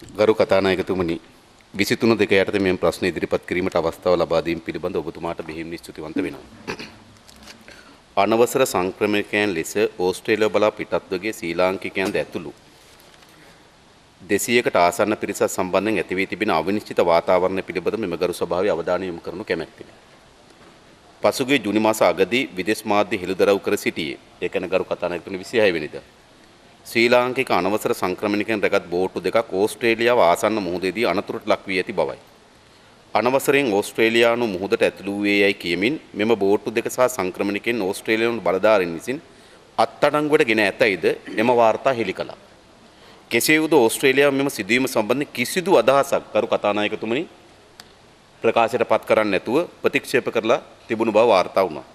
ගරු කතානායකතුමනි 23 යටතේ මෙම ප්‍රශ්න ඉදිරිපත් කිරීමට අවස්ථාව ලබා දීම පිළිබඳ ඔබතුමාට බෙහෙවින් ස්තුතිවන්ත වෙනවා. අනවසර සංක්‍රමණිකයන් ලෙස ඕස්ට්‍රේලියාව බලා පිටත්ව ගිය ශ්‍රී ලාංකිකයන්ද ඇතුළු 200කට ආසන්න පිරිසක් සම්බන්ධයෙන් ඇති වී තිබෙන අවිනිශ්චිත වාතාවරණය පිළිබඳ මෙම ගරු සභාවේ අවධානය යොමු කරනු කැමැත්තෙමි. පසුගිය ජූනි මාස අගදී විදේශ මාධ්‍ය හෙළිදරව් කර සිටියේ ඒ කියන්නේ ගරු කතානායකතුමනි 26 වෙනිදා ශ්‍රී ලාංකික අනවසර සංක්‍රමණිකයන් රැගත් බෝට්ටු දෙකක් ඕස්ට්‍රේලියාව ආසන්න මුහුදේදී අනතුරට ලක් වී ඇති බවයි. අනවසරයෙන් ඕස්ට්‍රේලියානු මුහුදට ඇතුළු වූයේ යයි කියමින් මෙම බෝට්ටු දෙක සහ සංක්‍රමණිකයන් ඕස්ට්‍රේලියානු බලධාරීන් විසින් අත්අඩංගුවට ගෙන ඇතැයිද එම වාර්තා හෙළි කළා. කෙසේ වුවද ඕස්ට්‍රේලියාව මෙම සිදුවීම සම්බන්ධයෙන් කිසිදු අදහසක් කරු කතානායකතුමනි ප්‍රකාශයට පත් කරන්නේ නැතුව ප්‍රතික්ෂේප කරලා තිබුණු බව වාර්තා වුණා.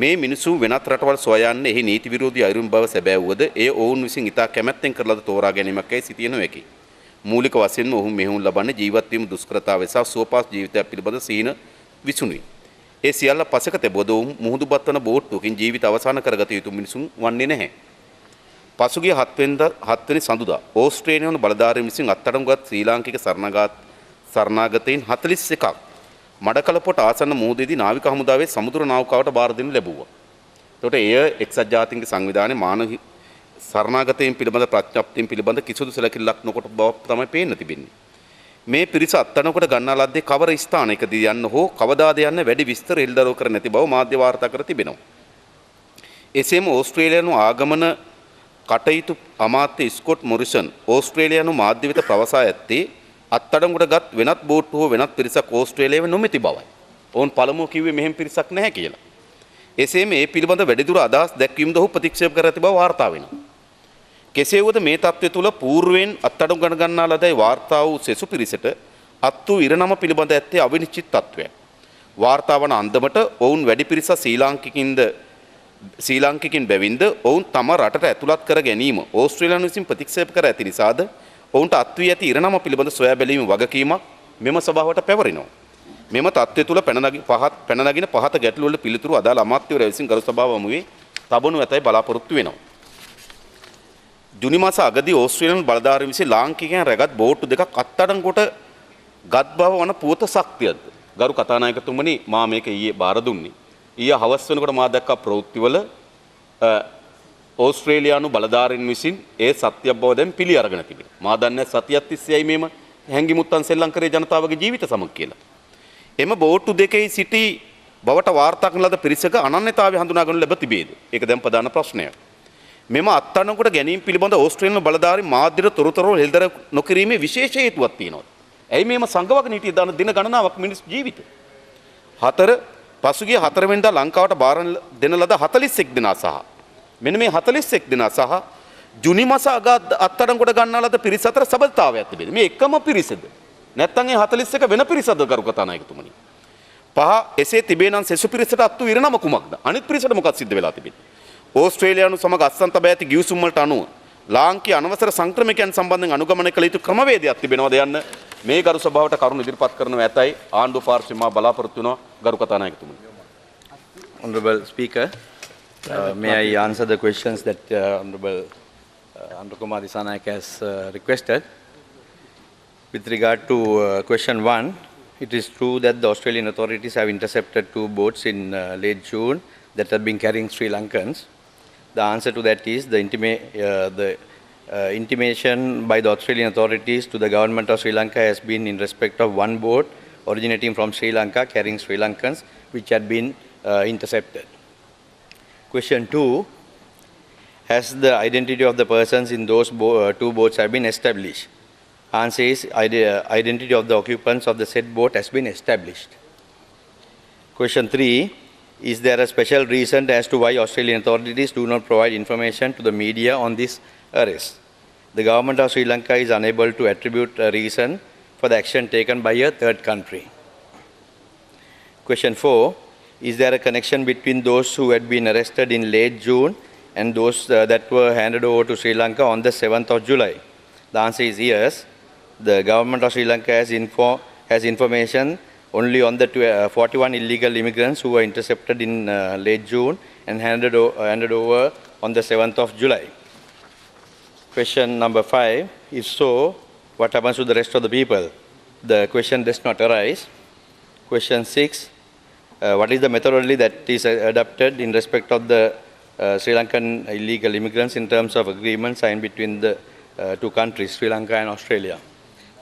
මේ මිනිසු වෙනත් රටවල් සොයන්නේ එහි නීති විරෝධී අයුරින් බව සැබෑ වුවද එය ඔවුන් විසින් ඉතා කැමැත්තෙන් කරලද තෝරා ගැනීමක් යයි සිටිය නොහැකි. මූලික වශයෙන්ම ඔවුන් මෙහුම් ලබන්නේ ජීවත් වීම දුෂ්කරතාවය සහ සුවපත් ජීවිතයක් පිළිබඳ සීන විසුණුයි. ඒ සියල්ල පසක තැබුවද ඔවුන් මුහුදුපත් වන බෝට්ටුවකින් ජීවිත අවසන් කරගත යුතු මිනිසුන් වන්නේ නැහැ. පසුගිය 7 වෙනි සඳුදා ඕස්ට්‍රේලියානු බලධාරීන් විසින් අත්අඩංගුවත් ශ්‍රී ලාංකික සරණාගතයින් 41ක් මඩකලපොට ආසන්න මුහුදේදී නාවික හමුදාවේ සමුද්‍ර නාවිකාවට බාර දෙනු ලැබුවා. එතකොට එය එක්සත් ජාතීන්ගේ සංවිධානයේ මානව සරණාගතයින් පිළිබඳ ප්‍රඥප්තියන් පිළිබඳ කිසිදු සැලකිල්ලක් නොකොට බව තමයි පේන්න තිබෙන්නේ. මේ පිරිස අත්අඩංගුවට ගන්නා ලද්දේ කවර ස්ථානයකදී යන්න හෝ කවදාද යන්න වැඩි විස්තර හෙළිදරව් කර නැති බව මාධ්‍ය වාර්තා කර තිබෙනවා. එසේම ඕස්ට්‍රේලියානු ආගමන කටයුතු අමාත්‍ය ස්කොට් මොරිසන් ඕස්ට්‍රේලියානු මාධ්‍ය වෙත ප්‍රවසා ඇත්තේ අත්අඩංගුවට ගත් වෙනත් බෝට්ටු හෝ වෙනත් පිරිසක් ඕස්ට්‍රේලියාවේ නොමැති බවයි. ඔවුන් පළමුව කිව්වේ මෙහෙම පිරිසක් නැහැ කියලා. එසේම මේ පිළිබඳ වැඩිදුර අදහස් දැක්වීමද ඔහු ප්‍රතික්ෂේප කර ඇති බව වාර්තා වෙනවා. කෙසේ වුවද මේ තත්ත්වය තුළ పూర్වයෙන් අත්අඩංගුවට ගන්නා ලදයි වාර්තා වූ සෙසු පිරිසට අත් වූ ඉරණම පිළිබඳ ඇත්තේ අවිනිශ්චිත තත්ත්වයක්. වාර්තා වන අන්දමට ඔවුන් වැඩි පිරිසක් ශ්‍රී ලාංකිකින් බැවින්ද ඔවුන් තම රටට ඇතුළත් කර ගැනීම ඕස්ට්‍රේලියානු විසින් ප්‍රතික්ෂේප කර ඇති නිසාද ඔවුන්ට අත් වී ඇති ඉරණම පිළිබඳ සොයා බැලීම වගකීමක් මෙම සභාවට පැවරෙනවා. මෙම තත්ත්වය තුළ පැන නගින පහත ගැටළු වල පිළිතුරු අදාළ අමාත්‍යවරයා විසින් ගරු සභාව හමුවේ තබනු ඇතයි බලාපොරොත්තු වෙනවා. ජුනි මාස අගදී ඕස්ට්‍රේලියානු බලධාරීන් විසින් ලාංකිකයන් රැගත් බෝට්ටු දෙකක් අත්අඩංගුවට ගත් බව වන පුවත ශක්තියද ගරු කතානායකතුමනි මා මේක ඊයේ බාර දුන්නේ. ඊයේ හවස් වෙනකොට මා දැක්කා ප්‍රවෘත්තිවල ඕස්ට්‍රේලියානු බලධාරීන් විසින් ඒ සත්‍ය බව දැන් පිළි අරගෙන තිබෙනවා. මා දන්නේ සතියක් තිස්සේයි මේම හැංගිමුත්තන් සෙල්ලම් කරේ ජනතාවගේ ජීවිත සමග කියලා. එම බෝට්ටු දෙකේ සිටි බවට වාර්තා කරන ලද පිරිසක අනන්‍යතාවය හඳුනා ගන්නු ලැබ තිබේද? ඒක දැන් ප්‍රධාන ප්‍රශ්නයක්. මෙම අත්අඩංගුවට ගැනීම පිළිබඳ ඕස්ට්‍රේලියානු බලධාරීන් මාධ්‍යර තොරතුරු හෙළිදරව් නොකිරීමේ විශේෂ හේතුවක් තියෙනවා. ඇයි මේම සංගවගෙන හිටියේ දාන දින ගණනාවක් මිනිස් ජීවිත. 4 පසුගිය 4 වෙනිදා ලංකාවට බාර දෙන ලද 41 දෙනා සහ මෙන්න මේ 41 දෙනා සහ ජුනි මාස අත්අඩංගුවට ගන්නා ලද පිරිස අතර සබඳතාවයක් තිබෙනවා. මේ එකම පිරිසද? නැත්නම් ඒ 41 වෙන පිරිසද කරු කතානායකතුමනි? පහ එසේ තිබේ නම් සෙසු පිරිසට අත්තු ඉරණම කුමක්ද? අනිත් පිරිසට මොකක්ද සිද්ධ වෙලා තිබෙන්නේ? ඕස්ට්‍රේලියානු සමග අත්සන් තබා ඇති ගිවිසුම් වලට අනුව ලාංකීය අනවසර සංක්‍රමණිකයන් සම්බන්ධයෙන් අනුගමනය කළ යුතු ක්‍රමවේදයක් තිබෙනවද යන්න මේ ගරු සභාවට කරුණු ඉදිරිපත් කරනවා ඇතයි ආණ්ඩුව පාර්ශ්වයෙන් මා බලාපොරොත්තු වෙනවා ගරු කතානායකතුමනි. Honorable Speaker, may I answer the questions that Honorable Andrew Kumar Dissanayake has requested. With regard to question 1, it is true that the Australian authorities have intercepted 2 boats in late June that have been carrying Sri Lankans. The answer to that is the intimation by the Australian authorities to the government of Sri Lanka has been in respect of 1 boat originating from Sri Lanka carrying Sri Lankans which had been intercepted. Question 2, has the identity of the persons in those 2 boats have been established? Answer is identity of the occupants of the said boat has been established. Question 3, is there a special reason as to why Australian authorities do not provide information to the media on this arrest? The government of Sri Lanka is unable to attribute a reason for the action taken by a third country. Question 4, is there a connection between those who had been arrested in late June and those that were handed over to Sri Lanka on the 7th of July? The answer is yes. The government of Sri Lanka has information only on the 41 illegal immigrants who were intercepted in late June and handed over on the 7th of July. Question number 5, if so, what happens to the rest of the people? The question does not arise. Question 6, what is the methodology that is adopted in respect of the Sri Lankan illegal immigrants in terms of agreements signed between the two countries, Sri Lanka and Australia?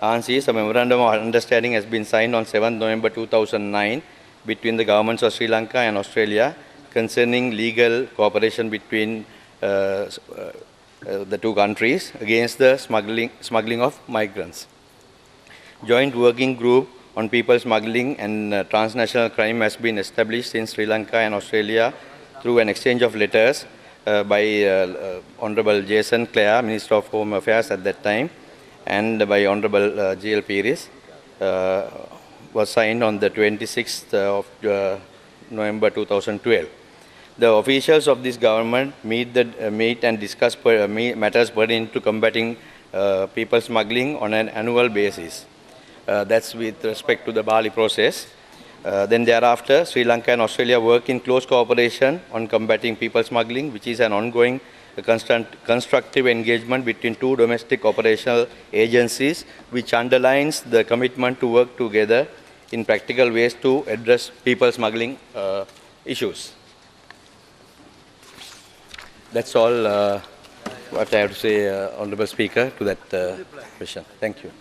Answer is a memorandum of understanding has been signed on 7th November 2009 between the governments of Sri Lanka and Australia concerning legal cooperation between the two countries against the smuggling of migrants. Joint working group on people smuggling and transnational crime has been established in Sri Lanka and Australia through an exchange of letters by Honorable Jason Clare, Minister of Home Affairs at that time, and by Honorable G.L. Piris, was signed on the 26th of November 2012. The officials of this government meet and discuss matters pertaining to combating people smuggling on an annual basis. That's with respect to the Bali process. Then thereafter, Sri Lanka and Australia work in close cooperation on combating people smuggling, which is an ongoing constructive engagement between two domestic operational agencies, which underlines the commitment to work together in practical ways to address people smuggling issues. That's all what I have to say, Honorable Speaker, to that question. Thank you.